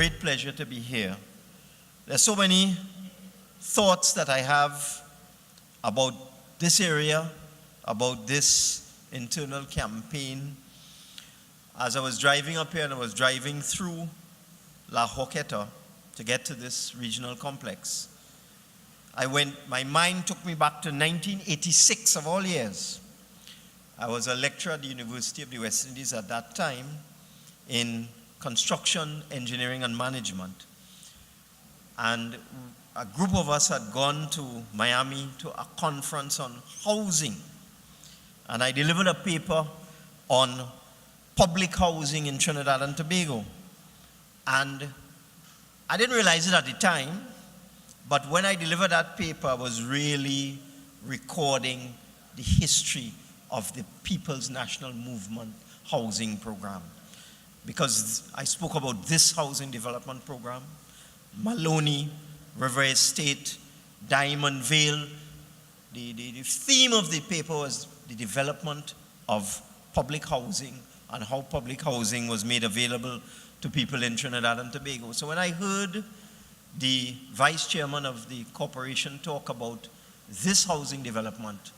great pleasure to be here. There's so many thoughts that I have about this area, about this internal campaign. As I was driving up here and I was driving through La Horquetta to get to this regional complex, my mind took me back to 1986 of all years. I was a lecturer at the University of the West Indies at that time in construction, engineering, and management. And a group of us had gone to Miami to a conference on housing. And I delivered a paper on public housing in Trinidad and Tobago. And I didn't realize it at the time, but when I delivered that paper, I was really recording the history of the People's National Movement housing program. Because I spoke about this housing development program, Maloney, River Estate, Diamond Vale. The theme of the paper was the development of public housing and how public housing was made available to people in Trinidad and Tobago. So when I heard the vice chairman of the corporation talk about this housing development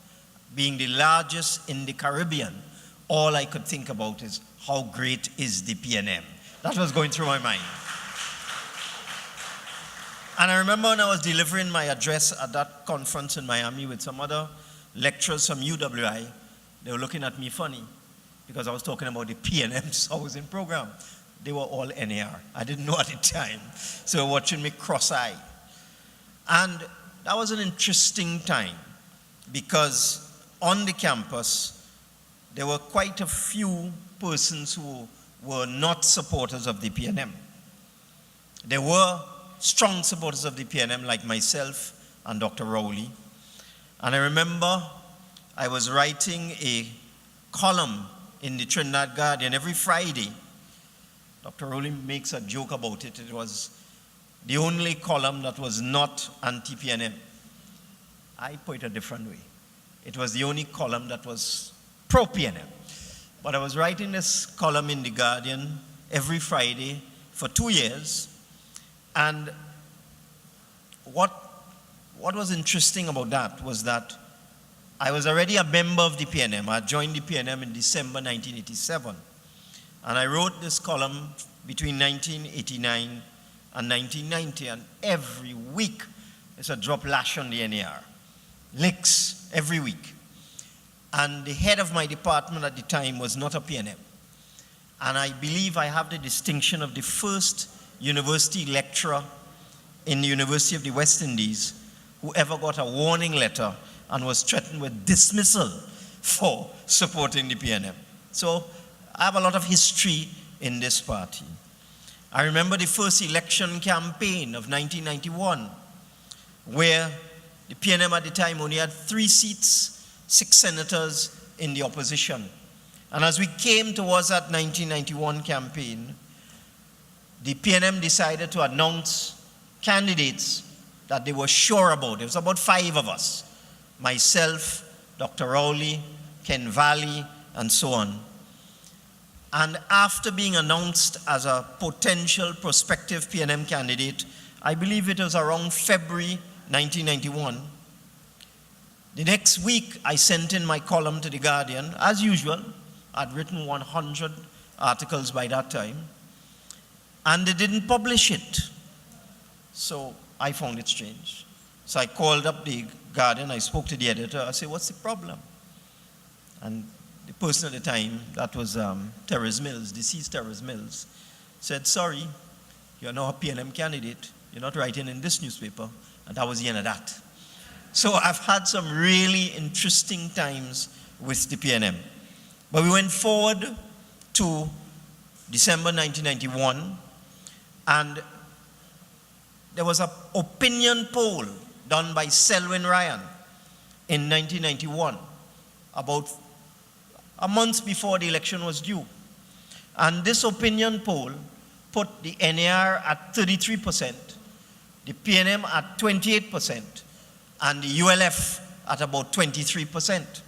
being the largest in the Caribbean, all I could think about is how great is the PNM. That was going through my mind. And I remember when I was delivering my address at that conference in Miami with some other lecturers from UWI, they were looking at me funny because I was talking about the PNM's housing program. They were all NAR. I didn't know at the time. So they were watching me cross-eyed. And that was an interesting time because on the campus, there were quite a few persons who were not supporters of the PNM. There were strong supporters of the PNM like myself and Dr. Rowley. And I remember I was writing a column in the Trinidad Guardian every Friday. Dr. Rowley makes a joke about it. It was the only column that was not anti-PNM. I put it a different way. It was the only column that was pro-PNM. But I was writing this column in the Guardian every Friday for 2 years. And what was interesting about that was that I was already a member of the PNM. I joined the PNM in December 1987. And I wrote this column between 1989 and 1990, and every week there's a drop lash on the NAR. Licks every week. And the head of my department at the time was not a PNM. And I believe I have the distinction of the first university lecturer in the University of the West Indies who ever got a warning letter and was threatened with dismissal for supporting the PNM. So I have a lot of history in this party. I remember the first election campaign of 1991, where the PNM at the time only had 3 seats, 6 senators in the opposition. And as we came towards that 1991 campaign, the PNM decided to announce candidates that they were sure about. There was about 5 of us, myself, Dr. Rowley, Ken Valley, and so on. And after being announced as a potential prospective PNM candidate, I believe it was around February 1991, the next week I sent in my column to The Guardian. As usual, I'd written 100 articles by that time, and they didn't publish it. So I found it strange. So I called up The Guardian, I spoke to the editor, I said, what's the problem? And the person at the time, that was Terrace Mills, deceased Terrace Mills, said, sorry, you're now a PNM candidate. You're not writing in this newspaper. And that was the end of that. So I've had some really interesting times with the PNM. But we went forward to December 1991, and there was an opinion poll done by Selwyn Ryan in 1991, about a month before the election was due. And this opinion poll put the NAR at 33%, the PNM at 28%, and the ULF at about 23%.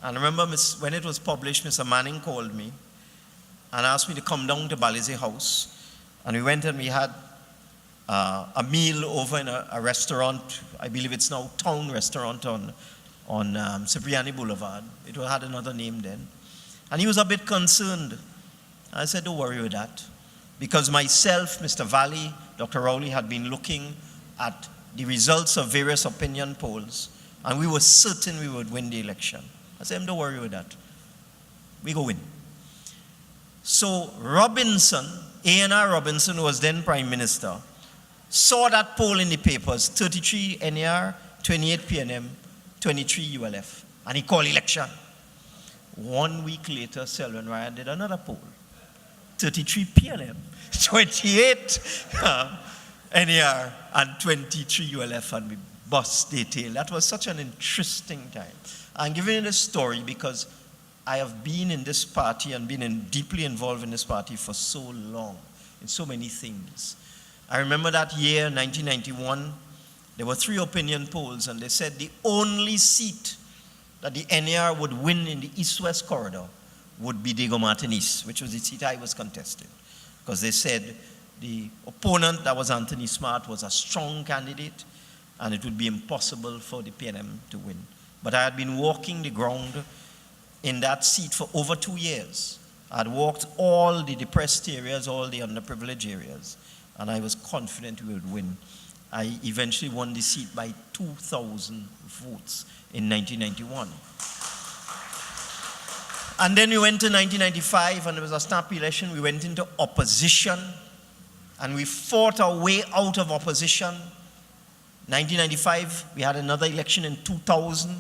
And I remember when it was published, Mr. Manning called me and asked me to come down to Balize House And we went and we had a meal over in a restaurant. I believe it's now Town Restaurant on Cipriani Boulevard. It had another name then. And he was a bit concerned. I said, don't worry with that. Because myself, Mr. Valley, Dr. Rowley had been looking at the results of various opinion polls, and we were certain we would win the election. I said, don't worry with that. We go win. So Robinson, A.N.R. Robinson, who was then Prime Minister, saw that poll in the papers, 33 NAR, 28 PNM, 23 ULF, and he called election. 1 week later, Selwyn Ryan did another poll, 33 PNM, 28 NAR, and 23 ULF, and we bust detail. That was such an interesting time. I'm giving you this story because I have been in this party and been deeply involved in this party for so long, in so many things. I remember that year, 1991, there were 3 opinion polls, and they said the only seat that the NAR would win in the East-West corridor would be Diego Martin East, which was the seat I was contesting. Because they said the opponent, that was Anthony Smart, was a strong candidate, and it would be impossible for the PNM to win. But I had been walking the ground in that seat for over 2 years. I had walked all the depressed areas, all the underprivileged areas, and I was confident we would win. I eventually won the seat by 2,000 votes in 1991. And then we went to 1995, and there was a snap election. We went into opposition, and we fought our way out of opposition. 1995, we had another election in 2000.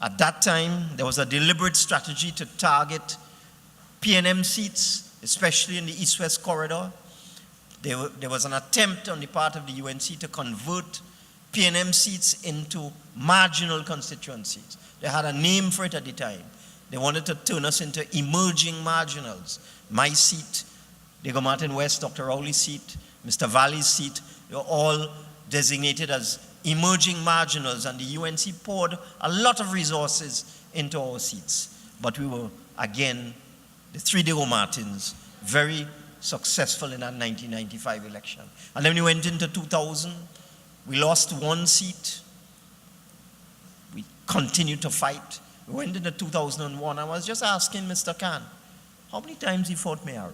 At that time, there was a deliberate strategy to target PNM seats, especially in the East-West corridor. There was an attempt on the part of the UNC to convert PNM seats into marginal constituencies. They had a name for it at the time. They wanted to turn us into emerging marginals. My seat, Diego Martin West, Dr. Rowley's seat, Mr. Valley's seat, they were all designated as emerging marginals, and the UNC poured a lot of resources into our seats. But we were, again, the 3 Diego Martins, very successful in that 1995 election. And then we went into 2000. We lost 1 seat. We continued to fight. We went into 2001. I was just asking Mr. Khan, how many times he fought Mayaro?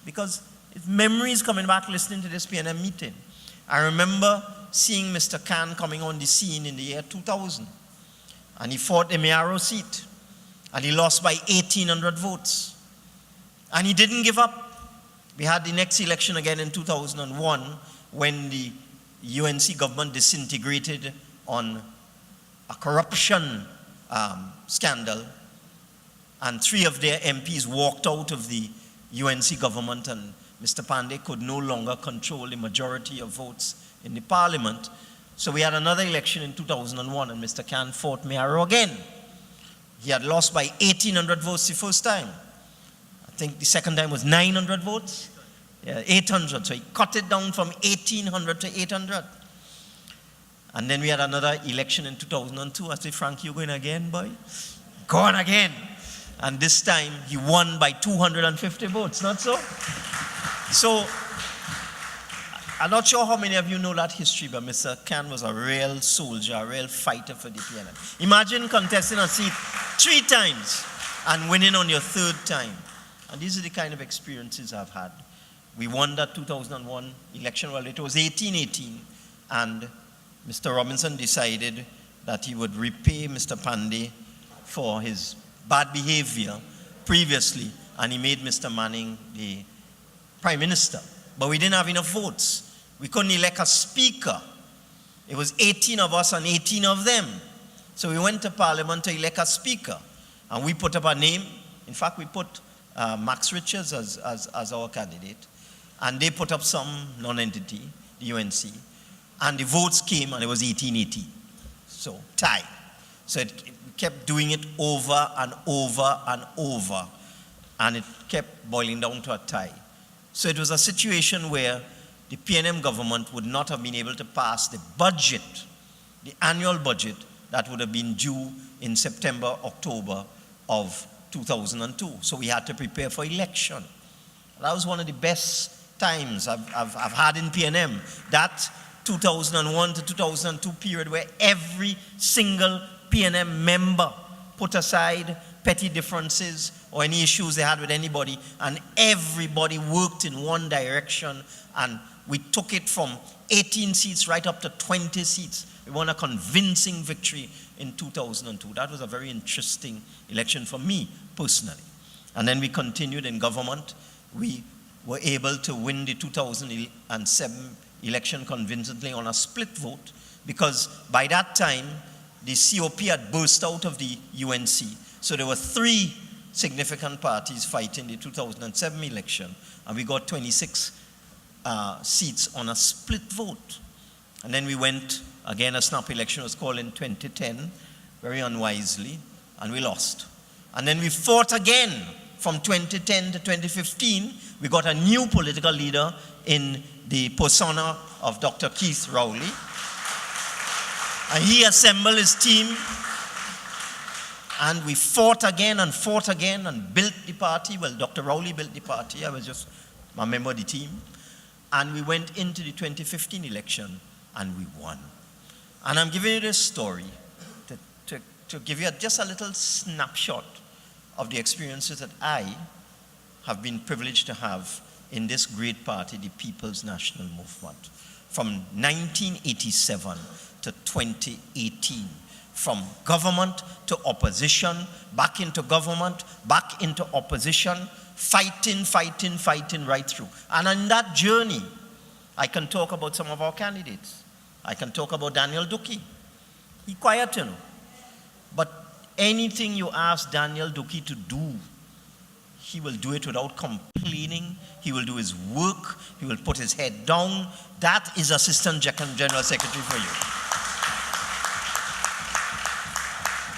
Because his memory is coming back listening to this PNM meeting. I remember seeing Mr. Khan coming on the scene in the year 2000. And he fought the Mayaro seat. And he lost by 1,800 votes. And he didn't give up. We had the next election again in 2001 when the UNC government disintegrated on a corruption scandal, and 3 of their MPs walked out of the UNC government, and Mr. Pandey could no longer control the majority of votes in the parliament. So we had another election in 2001, and Mr. Khan fought Mayaro again. He had lost by 1,800 votes the first time. I think the second time was 900 votes. Yeah, 800. So he cut it down from 1,800 to 800. And then we had another election in 2002. I said, Frank, you going again, boy? Go on again. And this time he won by 250 votes, not so? So I'm not sure how many of you know that history, but Mr. Khan was a real soldier, a real fighter for the PNM. Imagine contesting a seat 3 times and winning on your 3rd time. And these are the kind of experiences I've had. We won that 2001 election. Well, it was 1818, and Mr. Robinson decided that he would repay Mr. Pandey for his bad behavior previously, and he made Mr. Manning the Prime Minister. But we didn't have enough votes. We couldn't elect a speaker. It was 18 of us and 18 of them. So we went to Parliament to elect a speaker, and we put up a name. In fact, we put Max Richards as our candidate, and they put up some non-entity, the UNC, and the votes came, and it was 1880. So tie. So it kept doing it over and over and over, and it kept boiling down to a tie. So it was a situation where the PNM government would not have been able to pass the budget, the annual budget that would have been due in September, October of 2002. So we had to prepare for election. That was one of the best times I've had in PNM, that 2001 to 2002 period where every single PNM member put aside petty differences or any issues they had with anybody, and everybody worked in one direction, and we took it from 18 seats right up to 20 seats. We won a convincing victory in 2002. That was a very interesting election for me personally. And then we continued in government. We were able to win the 2007 election convincingly on a split vote, because by that time, the COP had burst out of the UNC. So there were 3 significant parties fighting the 2007 election, and we got 26 seats on a split vote. And then we went, again, a snap election was called in 2010, very unwisely, and we lost. And then we fought again from 2010 to 2015. We got a new political leader in the persona of Dr. Keith Rowley. And he assembled his team, and we fought again and built the party. Well, Dr. Rowley built the party. I was just a member of the team. And we went into the 2015 election, and we won. And I'm giving you this story to give you just a little snapshot of the experiences that I have been privileged to have in this great party, the People's National Movement. From 1987 to 2018, from government to opposition, back into government, back into opposition, fighting right through. And on that journey, I can talk about some of our candidates. I can talk about Daniel Duque. He's quiet, you know. But anything you ask Daniel Duque to do, he will do it without complaining. He will do his work. He will put his head down. That is Assistant General Secretary for you.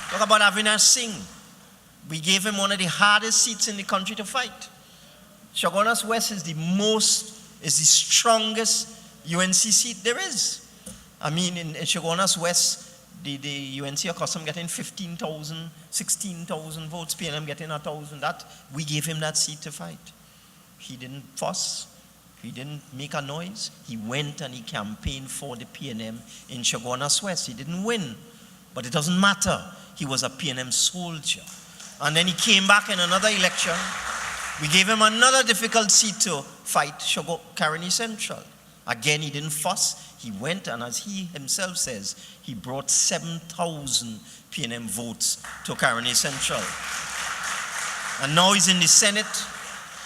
Talk about Avinash Singh. We gave him one of the hardest seats in the country to fight. Chaguanas West is the strongest UNC seat there is. I mean, in Chaguanas West, the UNC are custom getting 15,000, 16,000 votes, PNM getting 1,000. That, we gave him that seat to fight. He didn't fuss. He didn't make a noise. He went and he campaigned for the PNM in Chaguanas West. He didn't win, but it doesn't matter. He was a PNM soldier. And then he came back in another election. We gave him another difficult seat to fight, Caroni Central. Again, he didn't fuss. He went, and as he himself says, he brought 7,000 PNM votes to Caroni Central. And now he's in the Senate.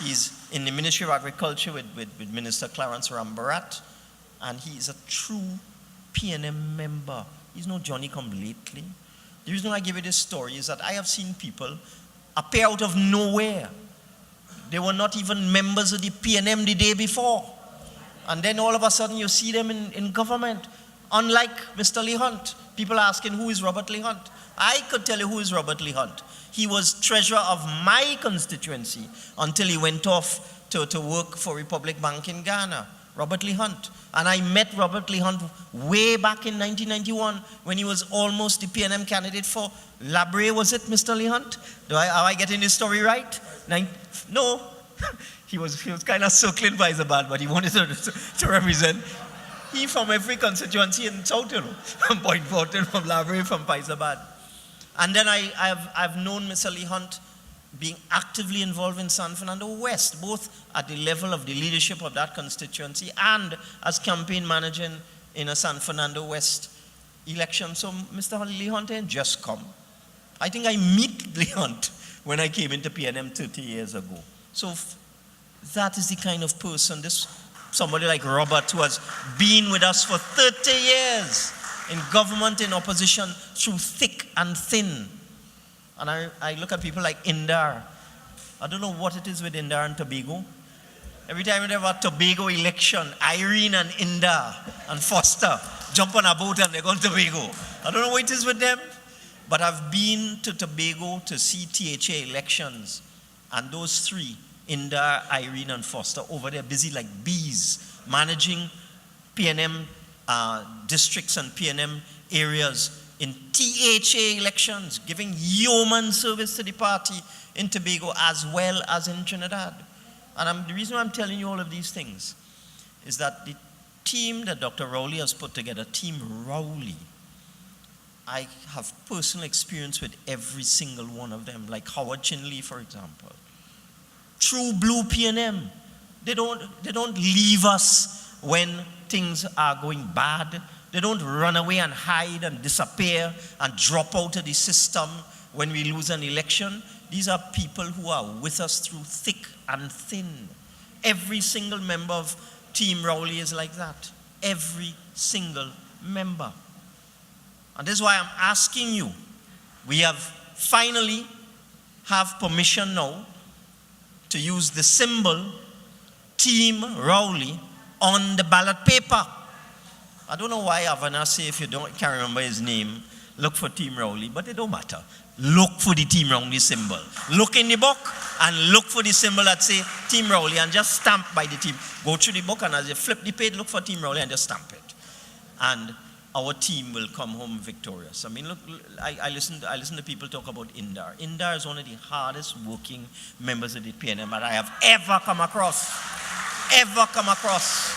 He's in the Ministry of Agriculture with Minister Clarence Rambarat. And he is a true PNM member. He's no Johnny come lately. The reason I give you this story is that I have seen people appear out of nowhere. They were not even members of the PNM the day before. And then all of a sudden you see them in government. Unlike Mr. Lee Hunt. People are asking, who is Robert Lee Hunt? I could tell you who is Robert Lee Hunt. He was treasurer of my constituency until he went off to work for Republic Bank in Ghana. Robert Lee Hunt. And I met Robert Lee Hunt way back in 1991 when he was almost the PNM candidate for Labre, was it, Mr. Lee Hunt? Am I getting this story right? No. He was kind of circling Faizabad, but he wanted to represent. He from every constituency in South, you know, from Point Fortin, from Labre, from Faizabad. And then I've known Mr. Lee Hunt being actively involved in San Fernando West, both at the level of the leadership of that constituency and as campaign manager in a San Fernando West election. So Mr. Lee Hunt ain't just come. I think I meet Lee Hunt when I came into PNM 30 years ago. So that is the kind of person, somebody like Robert, who has been with us for 30 years in government, in opposition, through thick and thin. And I look at people like Indar. I don't know what it is with Indar and Tobago. Every time we have a Tobago election, Irene and Indar and Foster jump on a boat and they go to Tobago. I don't know what it is with them, but I've been to Tobago to see THA elections, and those three, Indar, Irene, and Foster, over there busy like bees, managing PNM districts and PNM areas in THA elections, giving yeoman service to the party in Tobago as well as in Trinidad. And the reason why I'm telling you all of these things is that the team that Dr. Rowley has put together, Team Rowley, I have personal experience with every single one of them, like Howard Chinley, for example. True blue PNM. They don't leave us when things are going bad. They don't run away and hide and disappear and drop out of the system when we lose an election. These are people who are with us through thick and thin. Every single member of Team Rowley is like that. Every single member. And this is why I'm asking you. We have finally have permission now to use the symbol Team Rowley on the ballot paper. I don't know why Havana say if you can't remember his name, look for Team Rowley, but it don't matter. Look for the Team Rowley symbol. Look in the book and look for the symbol that say Team Rowley and just stamp by the team. Go through the book and as you flip the page, look for Team Rowley and just stamp it. And our team will come home victorious. I mean, look, I listen to people talk about Imbert. Imbert is one of the hardest working members of the PNM that I have ever come across. Ever come across.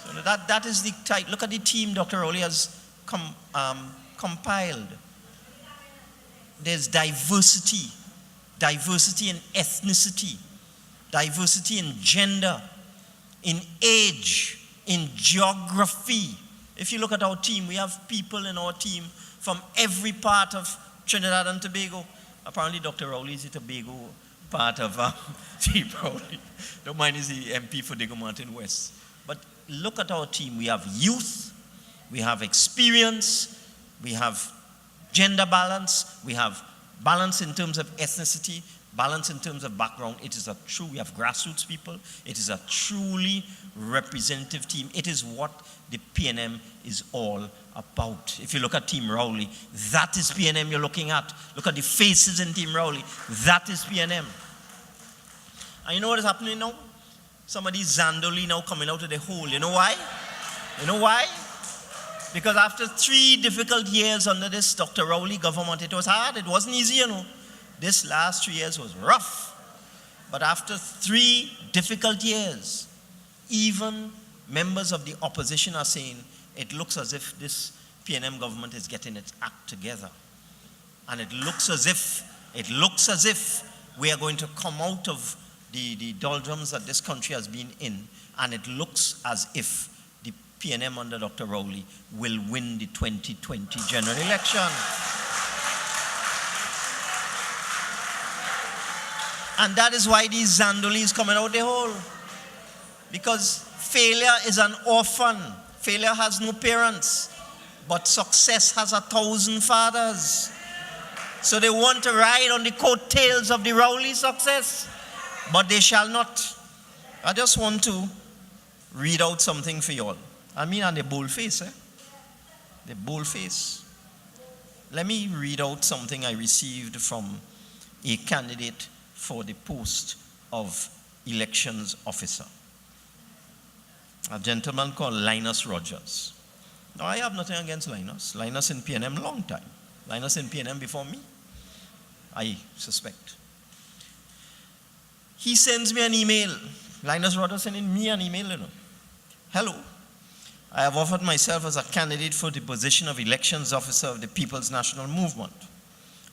So that is the type. Look at the team Dr. Rowley has compiled. There's diversity in ethnicity, diversity in gender, in age, in geography. If you look at our team, we have people in our team from every part of Trinidad and Tobago. Apparently Dr. Rowley is the Tobago part of Team Rowley. Don't mind, he's the MP for Diego Martin West. But look at our team. We have youth, we have experience, we have gender balance, we have balance in terms of ethnicity, balance in terms of background. It is we have grassroots people. It is a truly representative team. It is what the PNM is all about. If you look at Team Rowley, that is PNM you're looking at. Look at the faces in Team Rowley. That is PNM. And you know what is happening now? Somebody Zandoli now coming out of the hole. You know why? You know why? Because after 3 difficult years under this Dr. Rowley government, it was hard. It wasn't easy, you know. This last 3 years was rough. But after 3 difficult years, even members of the opposition are saying it looks as if this PNM government is getting its act together. And it looks as if we are going to come out of the doldrums that this country has been in. And it looks as if the PNM under Dr. Rowley will win the 2020 general election. And that is why these Zandoli is coming out the hole. Because failure is an orphan. Failure has no parents. But success has 1,000 fathers. So they want to ride on the coattails of the Rowley success. But they shall not. I just want to read out something for you all. I mean, on the bold face, The bold face. Let me read out something I received from a candidate for the post of elections officer. A gentleman called Linus Rogers. Now, I have nothing against Linus. Linus in PNM long time. Linus in PNM before me, I suspect. He sends me an email. Linus Rogers sending me an email, you know. Hello. I have offered myself as a candidate for the position of elections officer of the People's National Movement.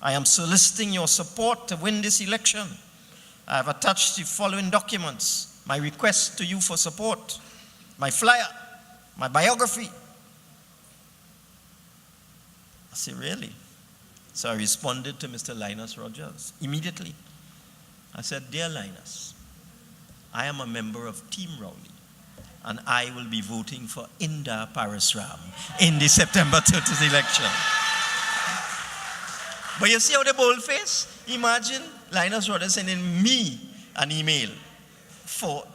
I am soliciting your support to win this election. I have attached the following documents. My request to you for support, my flyer, my biography. I said, really? So I responded to Mr. Linus Rogers immediately. I said, dear Linus, I am a member of Team Rowley, and I will be voting for Inda Parasram in the September 30th election. But you see how the bold face? Imagine Linus Rogers sending me an email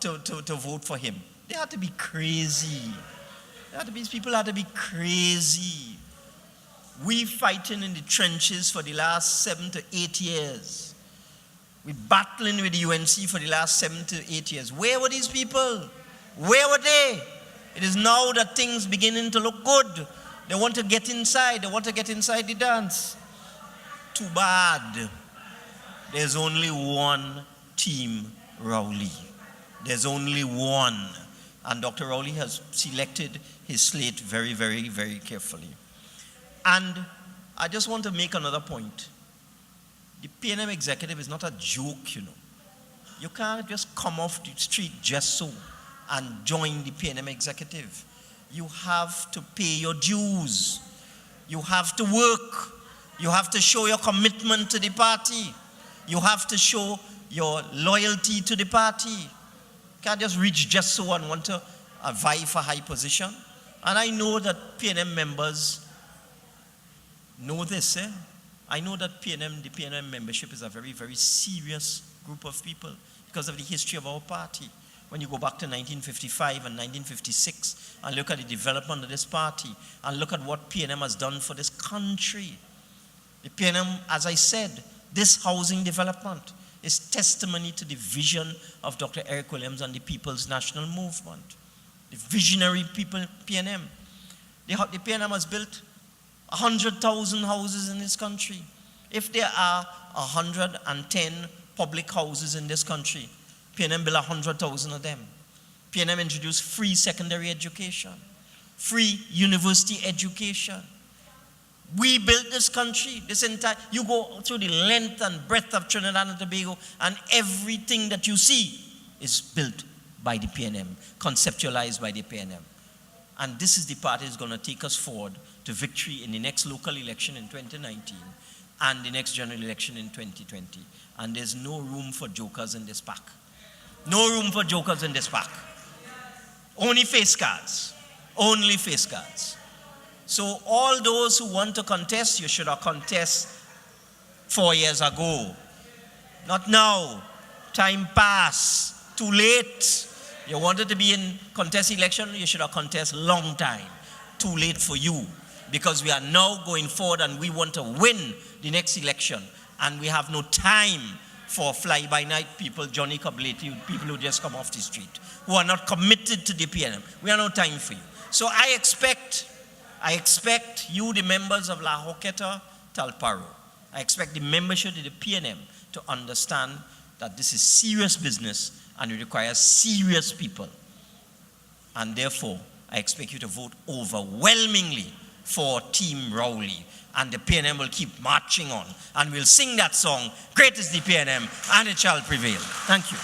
to vote for him. They had to be crazy. These people had to be crazy. We fighting in the trenches for the last 7 to 8 years. We battling with the UNC for the last 7 to 8 years. Where were these people? Where were they? It is now that things beginning to look good. They want to get inside. They want to get inside the dance. Too bad. There's only one Team Rowley. There's only one. And Dr. Rowley has selected his slate very, very, very carefully. And I just want to make another point. The PNM executive is not a joke, you know. You can't just come off the street just so and join the PNM executive. You have to pay your dues. You have to work. You have to show your commitment to the party. You have to show your loyalty to the party. You can't just reach just so and want to vie for high position. And I know that PNM members know this. I know that the PNM membership is a very, very serious group of people because of the history of our party. When you go back to 1955 and 1956 and look at the development of this party and look at what PNM has done for this country. The PNM, as I said, this housing development is testimony to the vision of Dr. Eric Williams and the People's National Movement. The visionary people, PNM. The PNM has built 100,000 houses in this country. If there are 110 public houses in this country, PNM built 100,000 of them. PNM introduced free secondary education, free university education. We built this country, you go through the length and breadth of Trinidad and Tobago, and everything that you see is built by the PNM, conceptualized by the PNM. And this is the party that's going to take us forward to victory in the next local election in 2019 and the next general election in 2020. And there's no room for jokers in this pack. No room for jokers in this pack. Only face cards. Only face cards. So all those who want to contest, you should have contested 4 years ago. Not now. Time passed. Too late. You wanted to be in contest election, you should have contested long time. Too late for you. Because we are now going forward and we want to win the next election. And we have no time for fly-by-night people, Johnny Cableti, people who just come off the street, who are not committed to the PNM. We have no time for you. So I expect you, the members of La Horquetta, Talparo, I expect the membership of the PNM to understand that this is serious business and it requires serious people. And therefore, I expect you to vote overwhelmingly for Team Rowley. And the PNM will keep marching on. And we'll sing that song, Great is the PNM, and it shall prevail. Thank you.